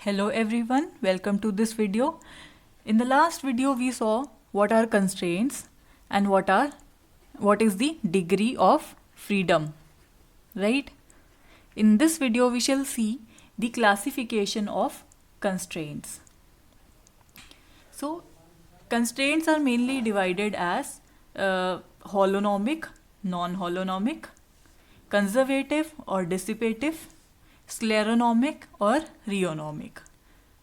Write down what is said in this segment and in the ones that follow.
Hello everyone, welcome to this video. In the last video we saw what are constraints and what is the degree of freedom, right? In this video we shall see the classification of constraints. So constraints are mainly divided as holonomic, non-holonomic, conservative or dissipative, scleronomic or rheonomic.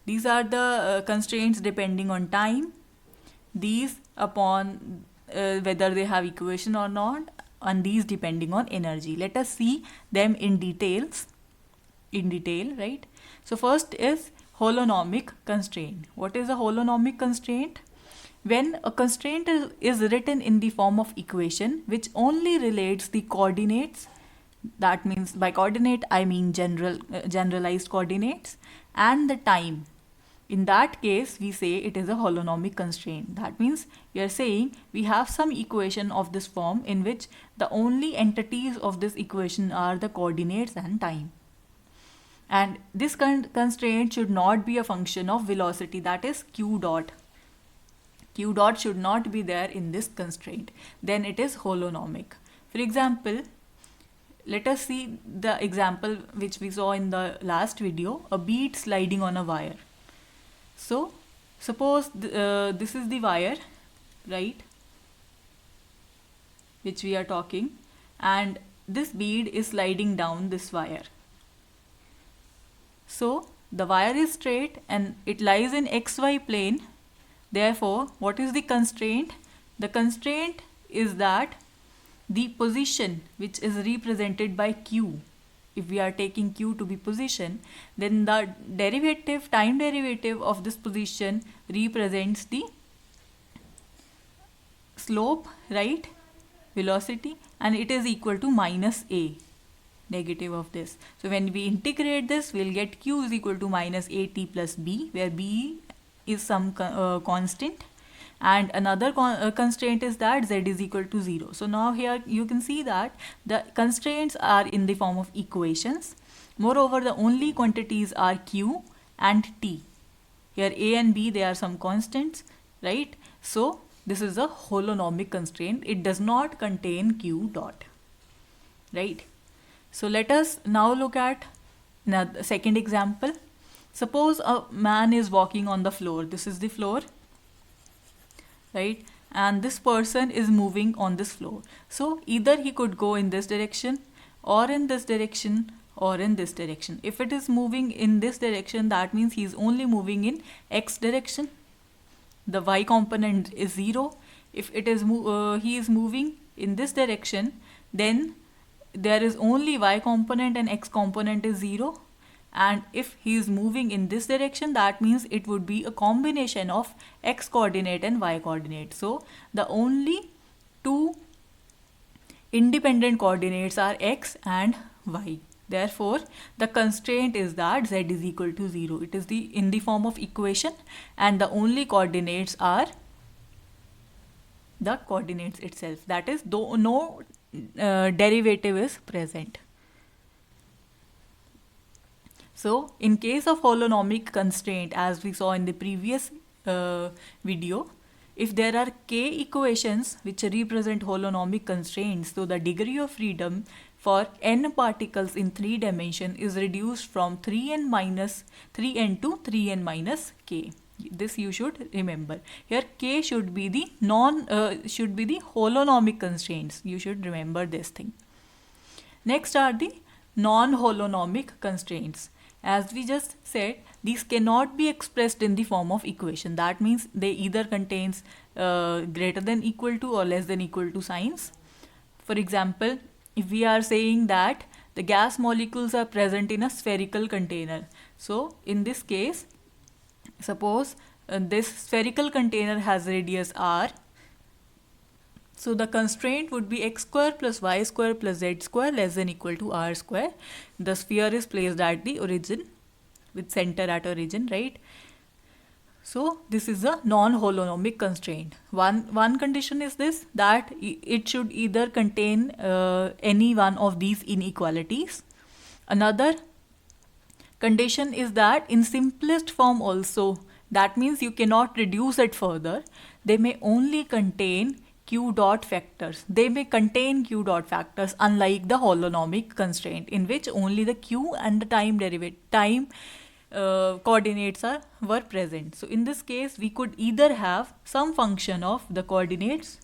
These are the constraints depending on time, these upon whether they have equation or not, and these depending on energy. Let us see them in detail, right? So first is holonomic constraint. What is a holonomic constraint? When a constraint is written in the form of equation which only relates the coordinates, that means by coordinate I mean generalized coordinates, and the time. In that case we say it is a holonomic constraint. That means we are saying we have some equation of this form in which the only entities of this equation are the coordinates and time. And this constraint should not be a function of velocity, that is q dot. Q dot should not be there in this constraint. Then it is holonomic. For example, let us see the example which we saw in the last video, a bead sliding on a wire. So suppose this is the wire, right, which we are talking, and this bead is sliding down this wire. So the wire is straight and it lies in xy plane. Therefore, what is the constraint? The constraint is that the position which is represented by q, if we are taking q to be position, then the time derivative of this position represents the slope, right, velocity, and it is equal to minus a, negative of this. So when we integrate this, we'll get q is equal to minus at plus b, where b is some constant, and another constraint is that z is equal to 0. So now here you can see that the constraints are in the form of equations. Moreover, the only quantities are q and t. Here a and b, they are some constants, right? So this is a holonomic constraint. It does not contain q dot, right? So let us now look at the second example. Suppose a man is walking on the floor. This is the floor, right, and this person is moving on this floor. So either he could go in this direction or in this direction or in this direction. If it is moving in this direction, that means he is only moving in x direction. The y component is 0. If it is he is moving in this direction, then there is only y component and x component is 0. And if he is moving in this direction, that means it would be a combination of x coordinate and y coordinate. So the only two independent coordinates are x and y. Therefore the constraint is that z is equal to 0. It is in the form of equation, and the only coordinates are the coordinates itself, that is though no derivative is present. So in case of holonomic constraint, as we saw in the previous video, if there are k equations which represent holonomic constraints, so the degree of freedom for n particles in 3 dimension is reduced from 3n to 3n minus k. This you should remember. Here k should be the holonomic constraints. You should remember this thing. Next are the non-holonomic constraints. As we just said, these cannot be expressed in the form of equation. That means they either contains greater than equal to or less than equal to signs. For example, if we are saying that the gas molecules are present in a spherical container. So in this case, suppose this spherical container has radius r. So the constraint would be x square plus y square plus z square less than equal to r square. The sphere is placed at the origin, with center at origin, right? So this is a non-holonomic constraint. One condition is this, that it should either contain any one of these inequalities. Another condition is that in simplest form also, that means you cannot reduce it further, they may only contain q dot factors. They may contain q dot factors, unlike the holonomic constraint in which only the q and the time coordinates were present. So in this case, we could either have some function of the coordinates,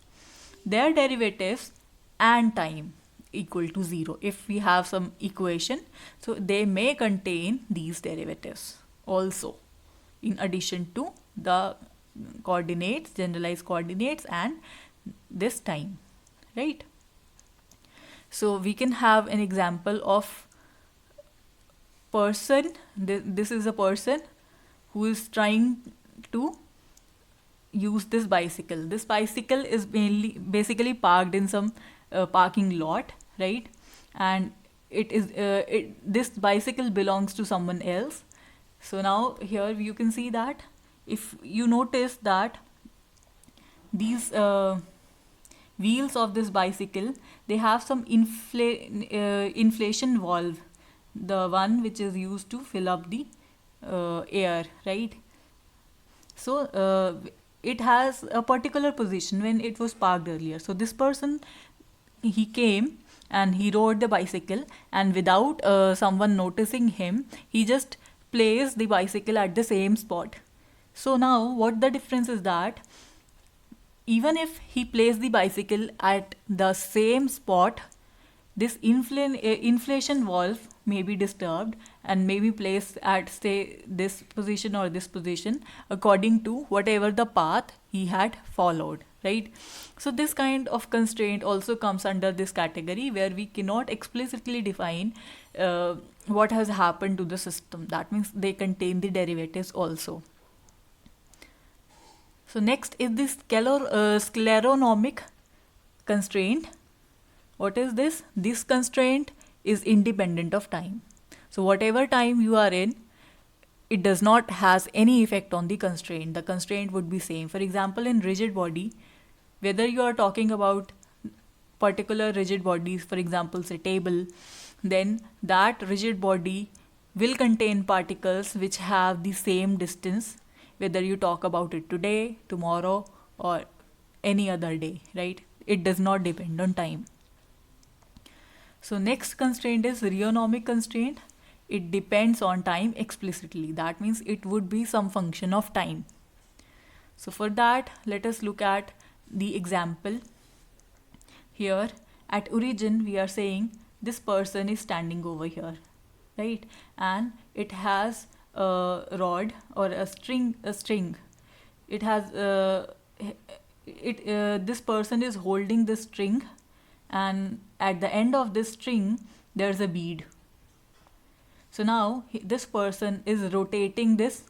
their derivatives, and time equal to 0 if we have some equation. So they may contain these derivatives also in addition to the coordinates, generalized coordinates, and this time, right? So we can have an example of person. This is a person who is trying to use this bicycle. This bicycle is basically parked in some parking lot, right? And this bicycle belongs to someone else. So now here you can see that if you notice that these wheels of this bicycle, they have some inflation valve, the one which is used to fill up the air, right? So it has a particular position when it was parked earlier. So this person, he came and he rode the bicycle, and without someone noticing him, he just placed the bicycle at the same spot. So now what the difference is that even if he placed the bicycle at the same spot, this inflation valve may be disturbed and may be placed at, say, this position or this position according to whatever the path he had followed, right? So this kind of constraint also comes under this category where we cannot explicitly define what has happened to the system. That means they contain the derivatives also. So next is this scleronomic constraint. What is this? This constraint is independent of time. So whatever time you are in, it does not has any effect on the constraint. The constraint would be same. For example, in rigid body, whether you are talking about particular rigid bodies, for example, say table, then that rigid body will contain particles which have the same distance, whether you talk about it today, tomorrow, or any other day, right? It does not depend on time. So next constraint is rheonomic constraint. It depends on time explicitly. That means it would be some function of time. So for that, let us look at the example. Here at origin, we are saying this person is standing over here, right? And it has a rod or a string. It has this person is holding this string, and at the end of this string there's a bead. So now this person is rotating this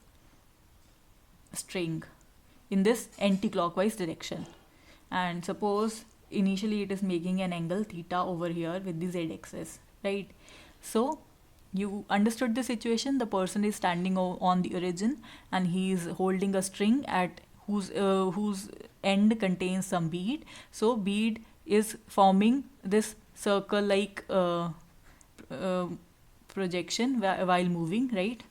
string in this anti-clockwise direction, and suppose initially it is making an angle theta over here with the z-axis, right? So you understood the situation. The person is standing on the origin and he is holding a string at whose end contains some bead. So bead is forming this circle like projection while moving, right?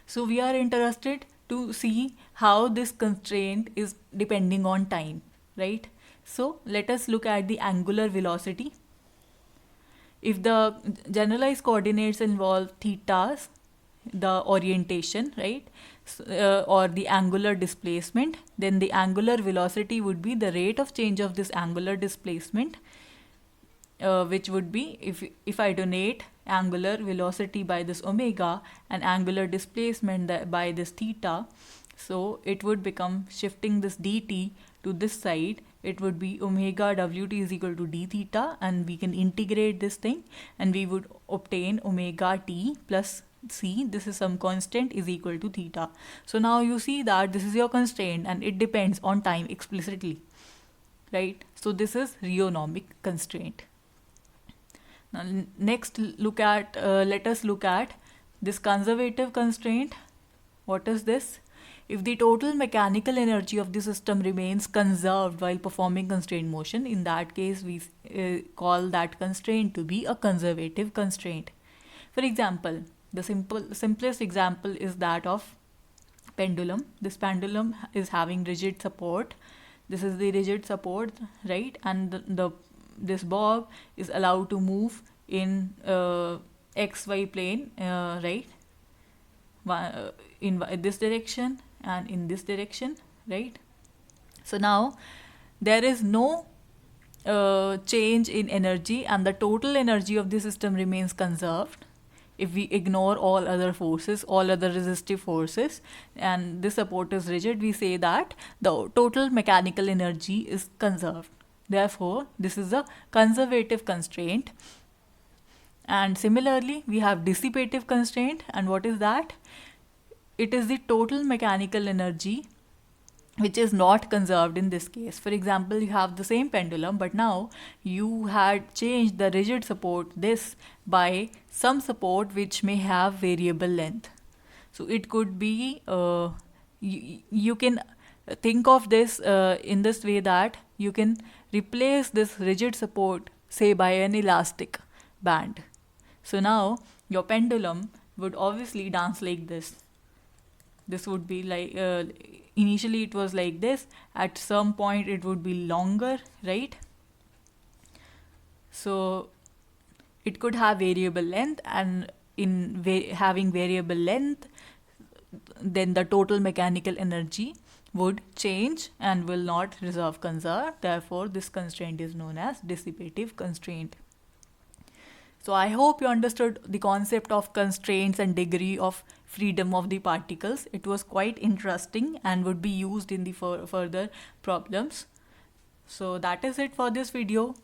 So we are interested to see how this constraint is depending on time, right? So let us look at the angular velocity. If the generalized coordinates involve thetas, the orientation, right, or the angular displacement, then the angular velocity would be the rate of change of this angular displacement, which would be, if I donate angular velocity by this omega and angular displacement by this theta, so it would become shifting this dt to this side. It would be omega wt is equal to d theta, and we can integrate this thing and we would obtain omega t plus c, this is some constant, is equal to theta. So now you see that this is your constraint and it depends on time explicitly, right? So this is rheonomic constraint. Now next let us look at this conservative constraint. What is this? If the total mechanical energy of the system remains conserved while performing constraint motion, in that case we call that constraint to be a conservative constraint. For example, The simplest example is that of pendulum. This pendulum is having rigid support. This is the rigid support, right? And this bob is allowed to move in xy plane, right? In this direction and in this direction, right? So now there is no change in energy, and the total energy of the system remains conserved if we ignore all other forces, all other resistive forces, and this support is rigid. We say that the total mechanical energy is conserved. Therefore, this is a conservative constraint. And similarly, we have dissipative constraint. And what is that? It is the total mechanical energy which is not conserved in this case. For example, you have the same pendulum, but now you had changed the rigid support this by some support which may have variable length. So it could be, you can think of this in this way, that you can replace this rigid support, say, by an elastic band. So now your pendulum would obviously dance like this. This would be like, initially it was like this, at some point it would be longer, right? So it could have variable length, and in having variable length, then the total mechanical energy would change and will not reserve conserve. Therefore, this constraint is known as dissipative constraint. So I hope you understood the concept of constraints and degree of freedom of the particles. It was quite interesting and would be used in the further problems. So that is it for this video.